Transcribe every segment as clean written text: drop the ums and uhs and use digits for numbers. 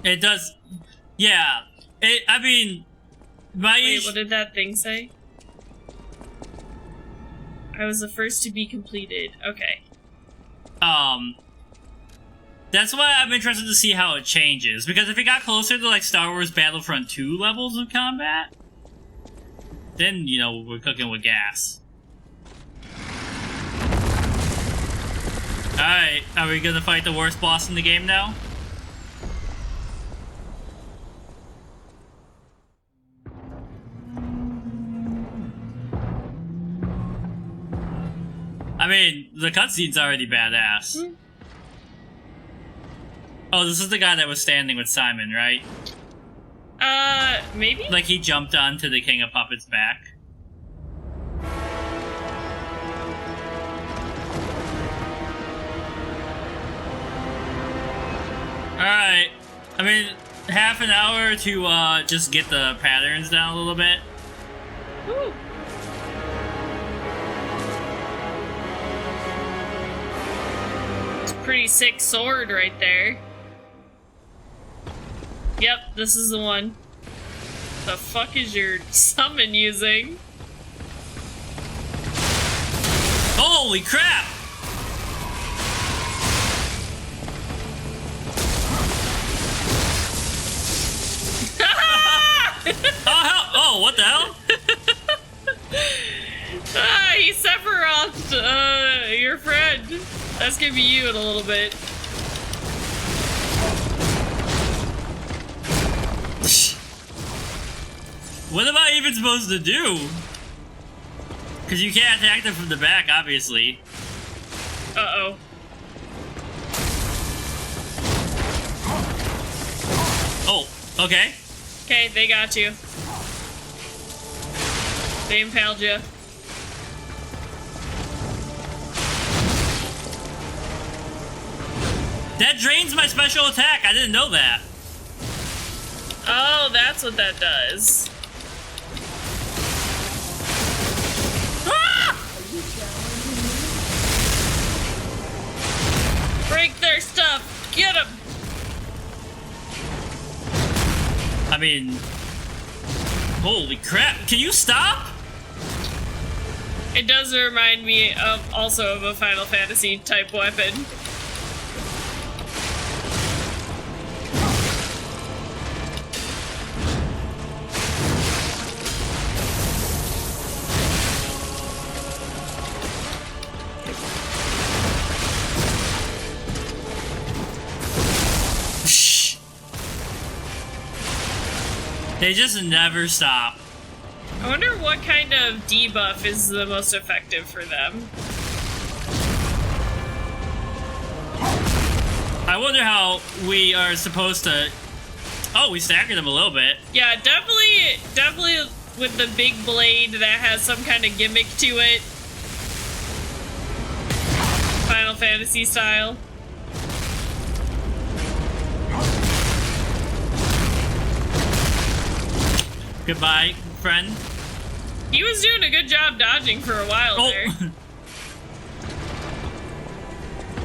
It does. Yeah. I mean, Wait, what did that thing say? I was the first to be completed. Okay. That's why I'm interested to see how it changes. Because if it got closer to, like, Star Wars Battlefront 2 levels of combat, then, you know, we're cooking with gas. Alright, are we gonna fight the worst boss in the game now? I mean, the cutscene's already badass. Hmm. Oh, this is the guy that was standing with Simon, right? Maybe? Like, he jumped onto the King of Puppets' back. Alright. I mean, half an hour to, just get the patterns down a little bit. Woo. It's a pretty sick sword right there. Yep, this is the one. The fuck is your summon using? Holy crap! Oh, what the hell? He Sephiroth, your friend. That's gonna be you in a little bit. What am I even supposed to do? Because you can't attack them from the back, obviously. Uh-oh. Oh, okay. Okay, they got you. They impaled you. That drains my special attack. I didn't know that. Oh, that's what that does. Ah! Break their stuff. Get them. I mean, holy crap. Can you stop? It does remind me of also of a Final Fantasy type weapon. They just never stop. I wonder what kind of debuff is the most effective for them. I wonder how we are supposed to... Oh, we staggered them a little bit. Yeah, definitely with the big blade that has some kind of gimmick to it. Final Fantasy style. Goodbye, friend. He was doing a good job dodging for a while there.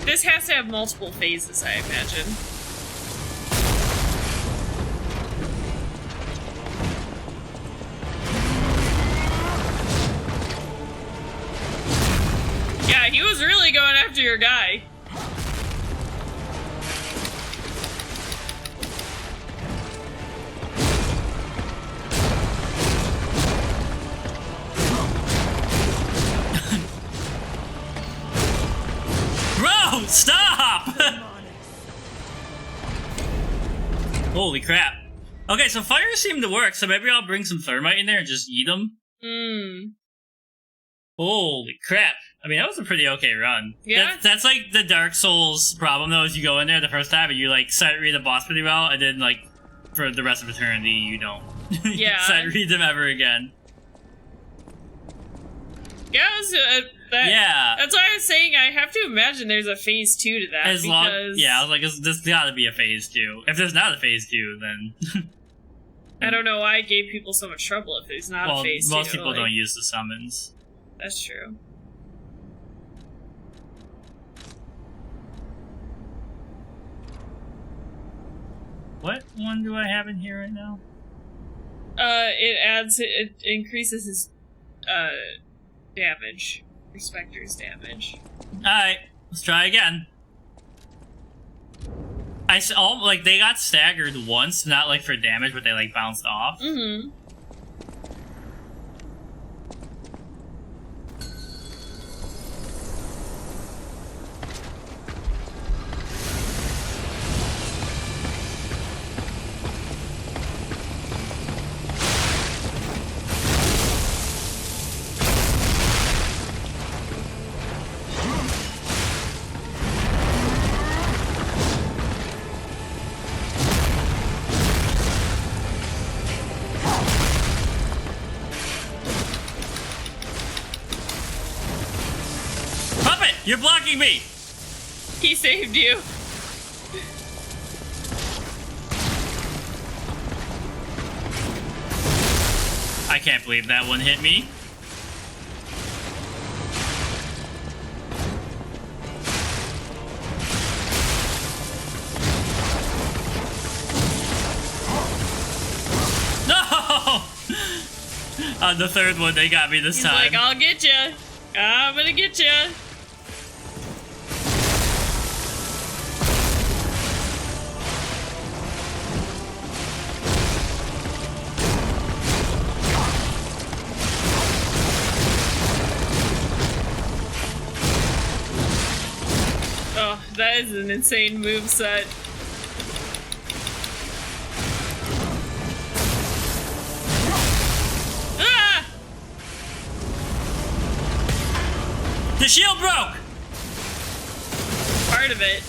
This has to have multiple phases, I imagine. Yeah, he was really going after your guy. Bro, stop! Holy crap. Okay, so fire seemed to work, so maybe I'll bring some thermite in there and just eat them. Holy crap. I mean, that was a pretty okay run. Yeah. That's like the Dark Souls problem, though, is you go in there the first time and you, like, sight read the boss pretty well, and then, like, for the rest of eternity, you don't. Yeah. Sight read them ever again. Yeah, yeah. That's why I was saying I have to imagine there's a phase 2 to that. Yeah, I was like, there's gotta be a phase 2. If there's not a phase 2, then... I don't know why it gave people so much trouble if there's not a phase 2. Most people don't use the summons. That's true. What one do I have in here right now? It increases his, damage. Respecter's damage. Alright, let's try again. Like, they got staggered once, not like for damage, but they like bounced off. Mm-hmm. You're blocking me! He saved you. I can't believe that one hit me. No! On the third one, they got me this time. He's like, I'll get you. I'm gonna get you. Oh, that is an insane moveset. Ah! The shield broke! Part of it.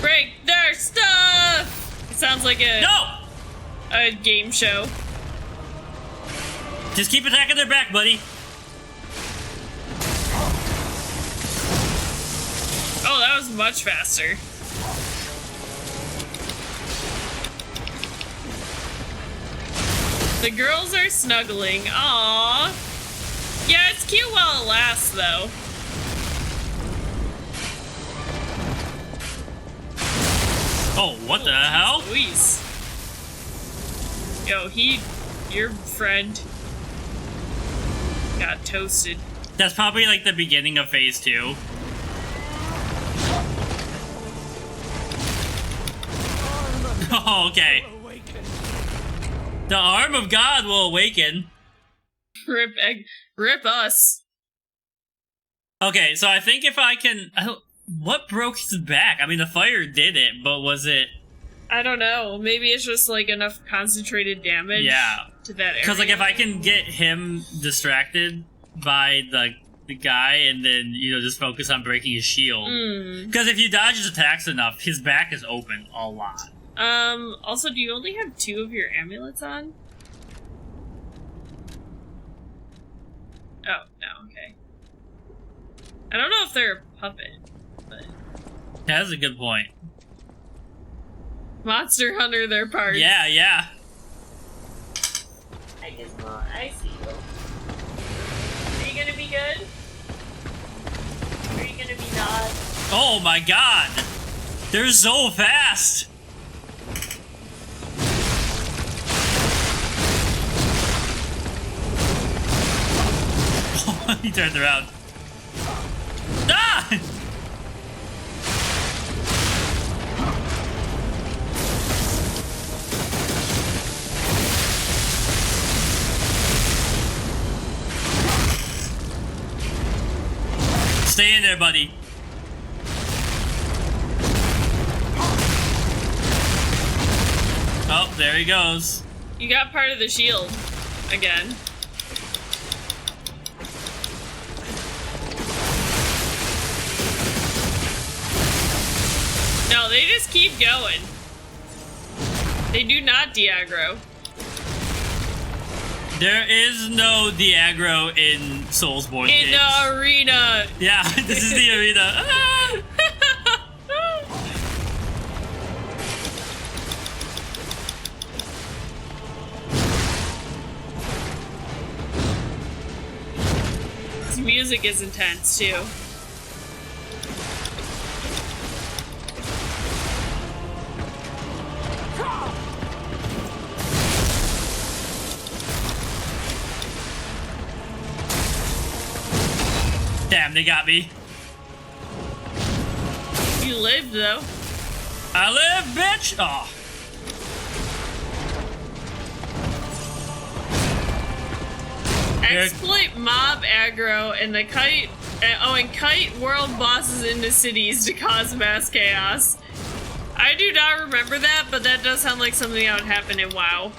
Break their stuff! It sounds like a game show. Just keep attacking their back, buddy. Oh, that was much faster. The girls are snuggling. Aww. Yeah, it's cute while it lasts, though. Oh, what the hell? Luis. Yo, your friend got toasted. That's probably like the beginning of phase 2. Oh, okay. The arm of God will awaken. Rip us. Okay, so I think if I can... what broke his back? I mean, the fire did it, but was it... I don't know. Maybe it's just like enough concentrated damage to that area. Because like if I can get him distracted by the guy and then, you know, just focus on breaking his shield. Because if you dodge his attacks enough, his back is open a lot. Also, do you only have 2 of your amulets on? Oh, no, okay. I don't know if they're a puppet, but... That's a good point. Monster Hunter their parts. Yeah, yeah. I guess not. I see you. Are you gonna be good? Are you gonna be not? Oh my god! They're so fast! He turned around. Ah! Stay in there, buddy. Oh, there he goes. You got part of the shield again. No, they just keep going. They do not de-aggro. There is no de-aggro in Soulsborne. In the arena. Yeah, this is the arena. Ah! This music is intense too. Damn, they got me. You lived though. I live, bitch! Oh. Exploit mob aggro and the kite. And kite world bosses into cities to cause mass chaos. I do not remember that, but that does sound like something that would happen in WoW.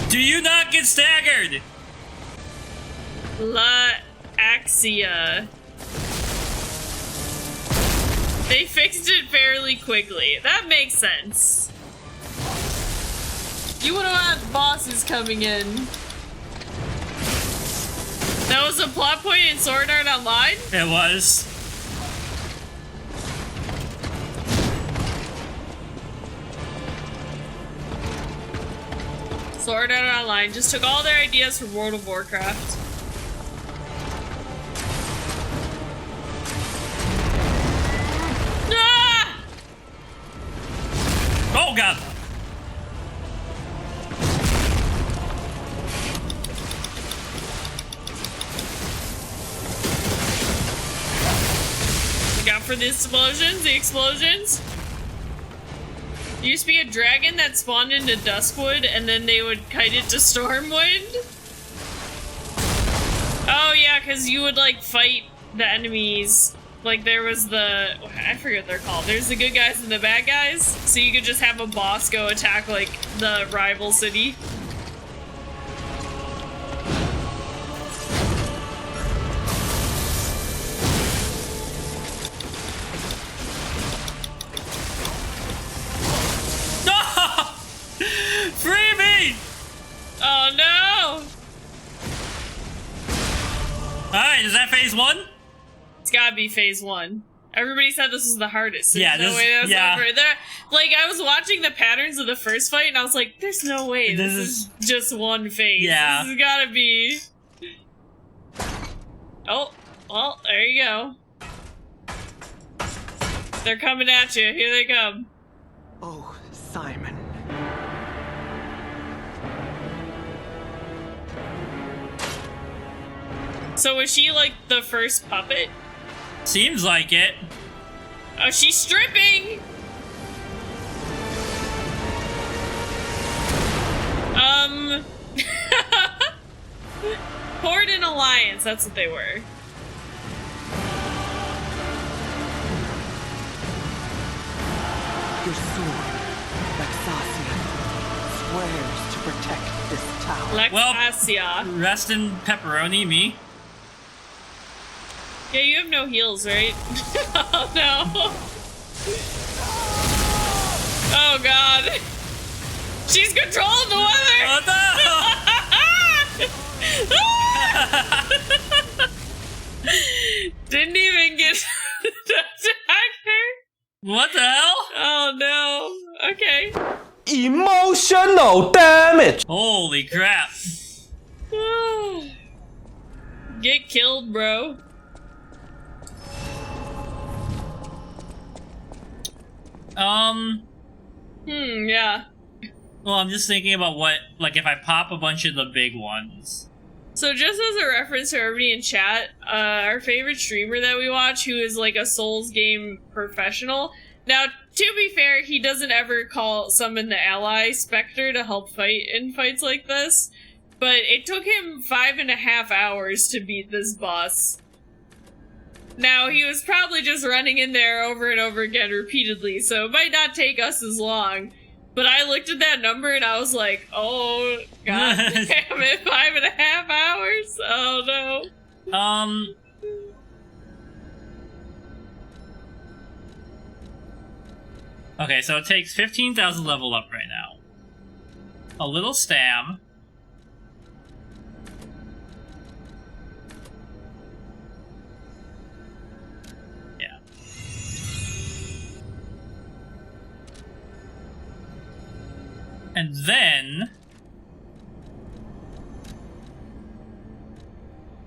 Do you not get staggered? Laxasia. They fixed it fairly quickly. That makes sense. You wouldn't have bosses coming in. That was a plot point in Sword Art Online? It was. Sword Art Online just took all their ideas from World of Warcraft. Ah! Oh god! Look out for the explosions, There used to be a dragon that spawned into Duskwood, and then they would kite it to Stormwind. Oh yeah, because you would like fight the enemies. Like there was the, I forget what they're called. There's the good guys and the bad guys. So you could just have a boss go attack like the rival city. Free me! Oh no! Alright, is that phase 1? It's gotta be phase 1. Everybody said this was the hardest. Yeah, there's no way that's yeah. over. Like, I was watching the patterns of the first fight, and I was like, there's no way this is just one phase. Yeah. This has gotta be... Oh, well, there you go. They're coming at you. Here they come. Oh, Simon. So was she, like, the first puppet? Seems like it. Oh, she's stripping! Horde and Alliance, that's what they were. Your sword, Laxasia, swears to protect this tower. Laxasia. Rest in pepperoni, me. Yeah, you have no heals, right? Oh no. Oh god. She's controlling the weather! Oh no! Didn't even get to attack her. What the hell? Oh no. Okay. Emotional damage! Holy crap. Get killed, bro. Yeah. Well, I'm just thinking about what, like, if I pop a bunch of the big ones. So just as a reference to everybody in chat, our favorite streamer that we watch, who is like a Souls game professional. Now, to be fair, he doesn't ever summon the ally Spectre to help fight in fights like this. But it took him 5.5 hours to beat this boss. Now, he was probably just running in there over and over again repeatedly, so it might not take us as long. But I looked at that number and I was like, oh, god damn it, 5.5 hours? Oh no. Okay, so it takes 15,000 level up right now. A little stam. And then...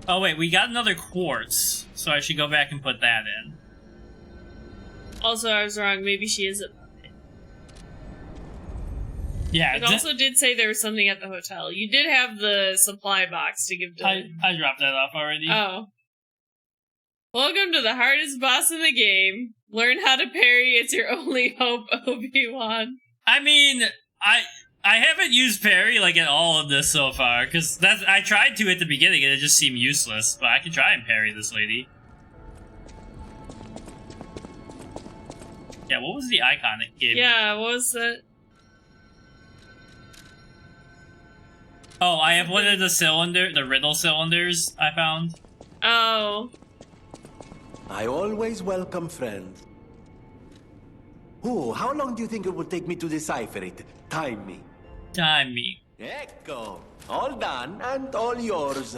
Oh wait, we got another quartz, so I should go back and put that in. Also, I was wrong. Maybe she is a puppet. Yeah, It also did say there was something at the hotel. You did have the supply box to give to I dropped that off already. Oh. Welcome to the hardest boss in the game. Learn how to parry. It's your only hope, Obi-Wan. I mean, I haven't used parry like at all in this so far, because I tried to at the beginning and it just seemed useless, but I can try and parry this lady. Yeah, what was the icon it gave me? Yeah, what was that? Oh, I have one of the riddle cylinders I found. Oh. I always welcome friends. Oh, how long do you think it would take me to decipher it? Time me. Time me. Ecco. All done and all yours.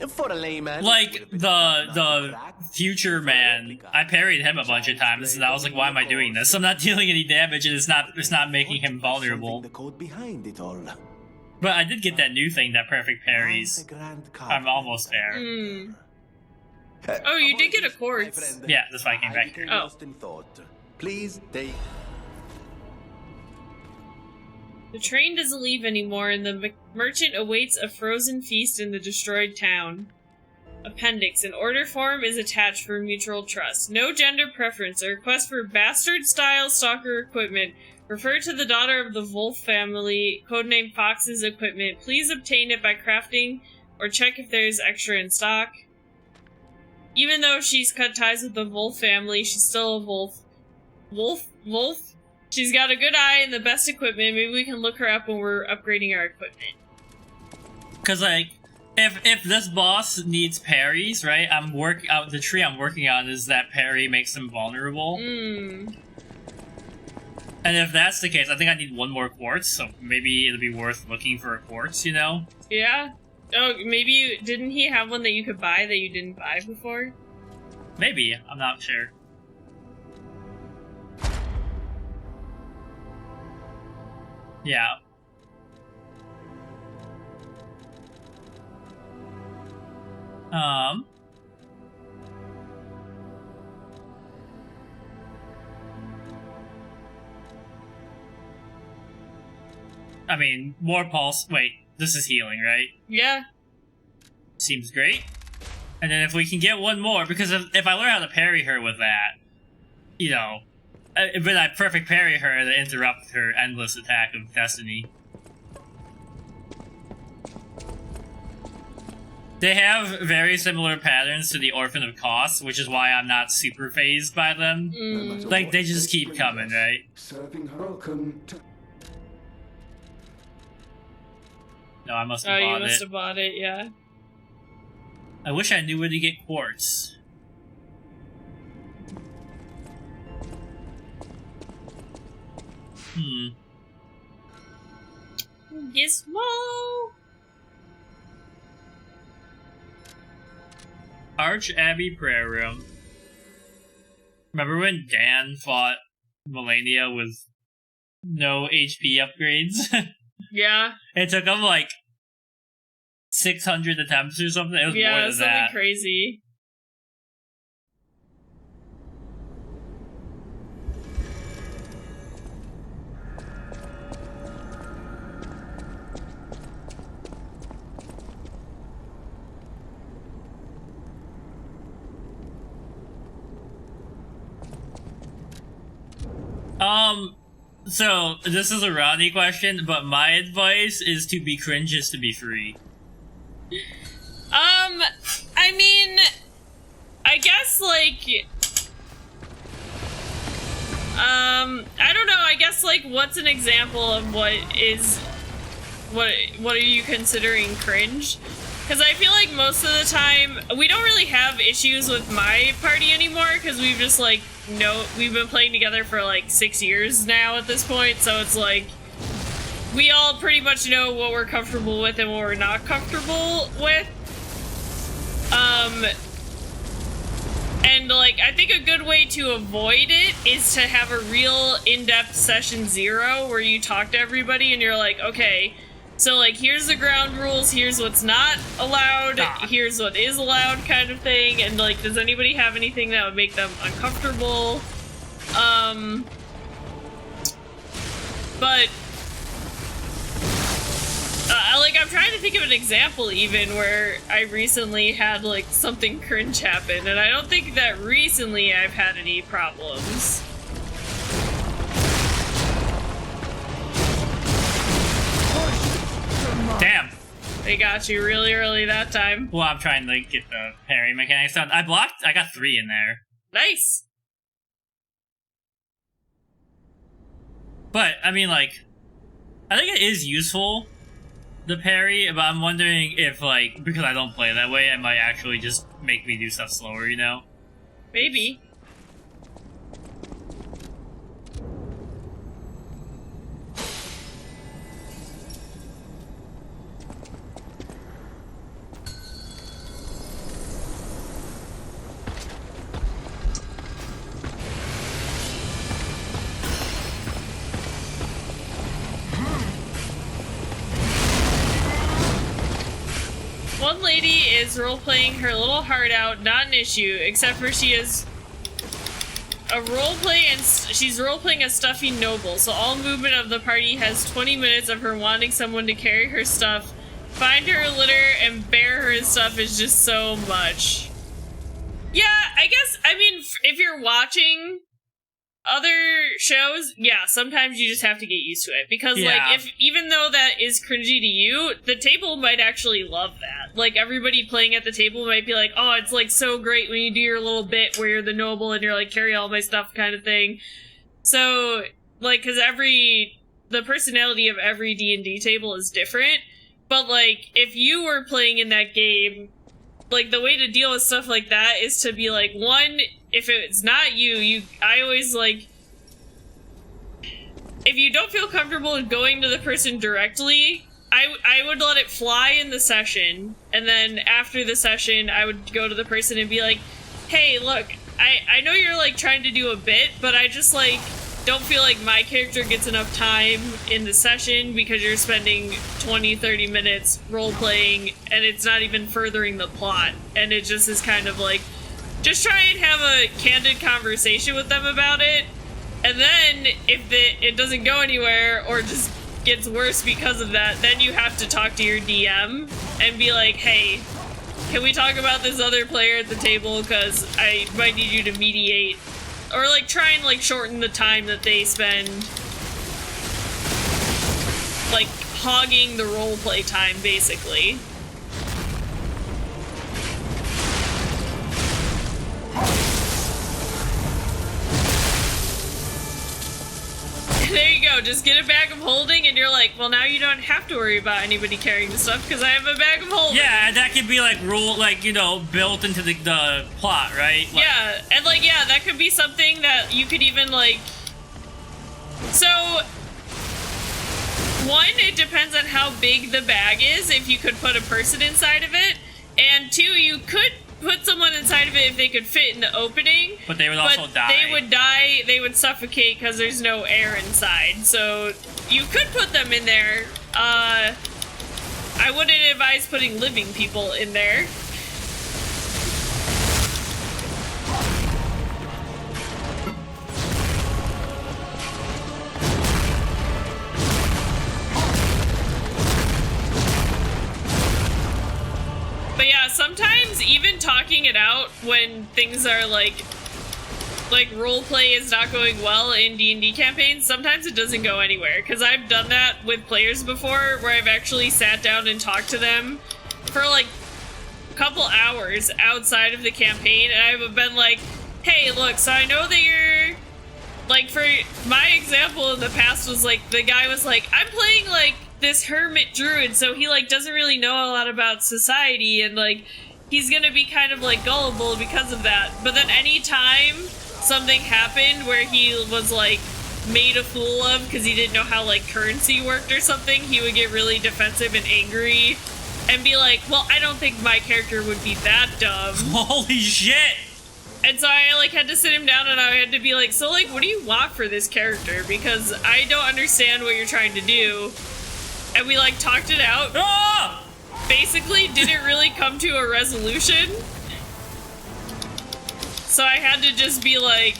For a layman... Like, the future man, I parried him a bunch of times, and I was like, why am I doing this? I'm not dealing any damage, and it's not making him vulnerable. The code behind it all. But I did get that new thing that perfect parries. I'm almost there. Hmm. Oh, you did get a quartz. Yeah, that's why I came back here. Oh. Lost in thought. Please take... The train doesn't leave anymore, and the merchant awaits a frozen feast in the destroyed town. Appendix. An order form is attached for mutual trust. No gender preference. A request for bastard-style stalker equipment. Refer to the daughter of the Wolf family, codename Fox's equipment. Please obtain it by crafting or check if there's extra in stock. Even though she's cut ties with the Wolf family, she's still a wolf. Wolf? She's got a good eye and the best equipment. Maybe we can look her up when we're upgrading our equipment. Cause like, if this boss needs parries, right? The tree I'm working on is that parry makes him vulnerable. Hmm. And if that's the case, I think I need one more quartz, so maybe it'll be worth looking for a quartz, you know? Yeah. Oh, maybe didn't he have one that you could buy that you didn't buy before? Maybe, I'm not sure. Yeah. I mean, more pulse. Wait, this is healing, right? Yeah. Seems great. And then if we can get one more, because if I learn how to parry her with that, you know, but I perfect parry her to interrupt her endless attack of destiny. They have very similar patterns to the Orphan of Kos, which is why I'm not super phased by them. Like, they just keep coming, right? No, I must have bought it. Oh, you must have bought it, yeah. I wish I knew where to get quartz. Gizmo! Arch Abbey Prayer Room. Remember when Dan fought Melania with no HP upgrades? Yeah. It took him like 600 attempts or something. It was more than something that. crazy. So, this is a Ronnie question, but my advice is to be cringe is to be free. I mean, I guess, like, I don't know, I guess, like, what's an example of what are you considering cringe? Because I feel like most of the time, we don't really have issues with my party anymore, because we've just, like, we've been playing together for, like, 6 years now at this point, so it's like, we all pretty much know what we're comfortable with and what we're not comfortable with. And like, I think a good way to avoid it is to have a real in-depth session 0 where you talk to everybody and you're like, okay, so, like, here's the ground rules, here's what's not allowed, here's what is allowed kind of thing, and, like, does anybody have anything that would make them uncomfortable? But, like, I'm trying to think of an example even where I recently had, like, something cringe happen, and I don't think that recently I've had any problems. Damn. They got you really early that time. Well, I'm trying to get the parry mechanics done. I got 3 in there. Nice. But, I mean, like, I think it is useful, the parry, but I'm wondering if, like, because I don't play that way, it might actually just make me do stuff slower, you know? Maybe. One lady is role-playing her little heart out, not an issue, except for she is a roleplay and she's role-playing a stuffy noble, so all movement of the party has 20 minutes of her wanting someone to carry her stuff, find her litter, and bear her stuff is just so much. Yeah, I guess, I mean, if you're watching other shows, yeah, sometimes you just have to get used to it, because, like, even though that is cringy to you, the table might actually love that. Like, everybody playing at the table might be like, oh, it's, like, so great when you do your little bit where you're the noble and you're like, carry all my stuff kind of thing. So, like, because the personality of every D&D table is different, but, like, if you were playing in that game, like, the way to deal with stuff like that is to be like, one, if it's not I always, like, if you don't feel comfortable with going to the person directly, I would let it fly in the session, and then after the session, I would go to the person and be like, hey, look, I know you're, like, trying to do a bit, but I just, like, don't feel like my character gets enough time in the session because you're spending 20-30 minutes role-playing, and it's not even furthering the plot, and it just is kind of, like, just try and have a candid conversation with them about it, and then if it doesn't go anywhere or just gets worse because of that, then you have to talk to your DM and be like, hey, can we talk about this other player at the table, because I might need you to mediate, or, like, try and, like, shorten the time that they spend, like, hogging the roleplay time, basically. There you go, just get a bag of holding and you're like, well, now you don't have to worry about anybody carrying the stuff because I have a bag of holding. Yeah, and that could be, like, you know, built into the plot, right? Like, yeah, and, like, yeah, that could be something that you could even, like... So, one, it depends on how big the bag is, if you could put a person inside of it, and two, you could put someone inside of it if they could fit in the opening. But they would also die. They would die, they would suffocate because there's no air inside. So you could put them in there. I wouldn't advise putting living people in there. But yeah, sometimes even talking it out when things are like roleplay is not going well in D&D campaigns, sometimes it doesn't go anywhere. Because I've done that with players before, where I've actually sat down and talked to them for like a couple hours outside of the campaign, and I've been like, hey, look, so I know that you're... Like, for my example in the past was like, the guy was like, I'm playing like this hermit druid, so he like doesn't really know a lot about society, and like he's gonna be kind of like gullible because of that. But then anytime something happened where he was like made a fool of because he didn't know how like currency worked or something, he would get really defensive and angry and be like, well, I don't think my character would be that dumb. Holy shit! And so I like had to sit him down and I had to be like, so like, what do you want for this character? Because I don't understand what you're trying to do. And we like talked it out. Oh! Basically, didn't really come to a resolution. So I had to just be like,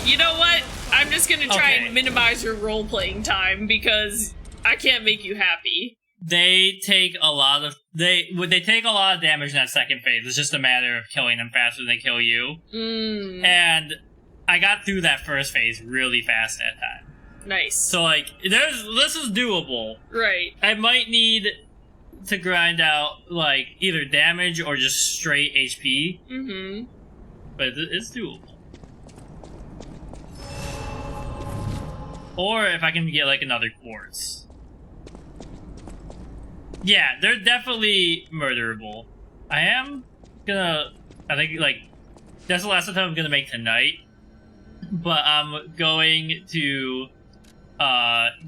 you know what? I'm just gonna try and minimize your role-playing time because I can't make you happy. They take a lot of take a lot of damage in that second phase. It's just a matter of killing them faster than they kill you. And I got through that first phase really fast that time. Nice. So like, this is doable. Right. I might need to grind out like either damage or just straight HP. Mm-hmm. But it's doable. Or if I can get like another quartz. Yeah, they're definitely murderable. I think like that's the last time I'm gonna make tonight. But I'm going to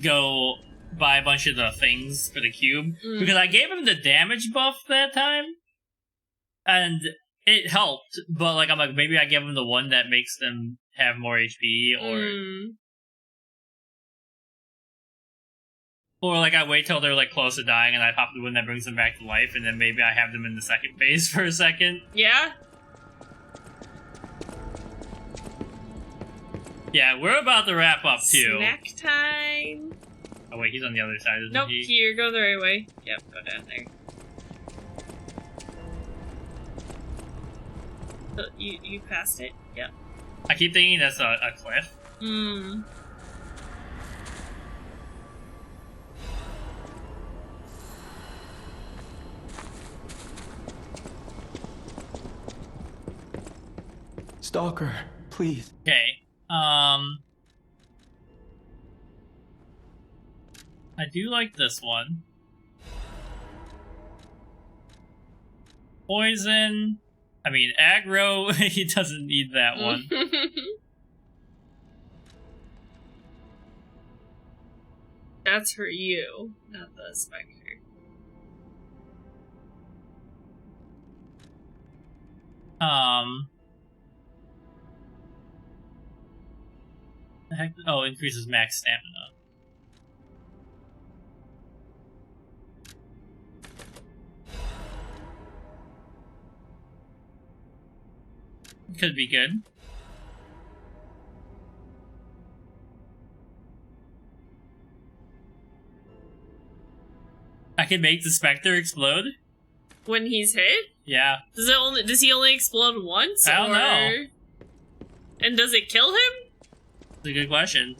go buy a bunch of the things for the cube. Because I gave him the damage buff that time. And it helped, but like I'm like, maybe I give him the one that makes them have more HP, or like I wait till they're like close to dying and I pop the one that brings them back to life, and then maybe I have them in the second phase for a second. Yeah? Yeah, we're about to wrap up too. Snack time. Oh wait, he's on the other side, isn't nope, he? Here, go the right way. Yep, go down there. So you passed it? Yep. I keep thinking that's a cliff. Stalker, please. Okay. I do like this one. Poison. I mean, aggro, he doesn't need that one. That's for you, not the Spectre. The heck? Oh, increases max stamina. Could be good. I can make the Spectre explode? When he's hit? Yeah. Does he only explode once? I don't know. And does it kill him? That's a good question.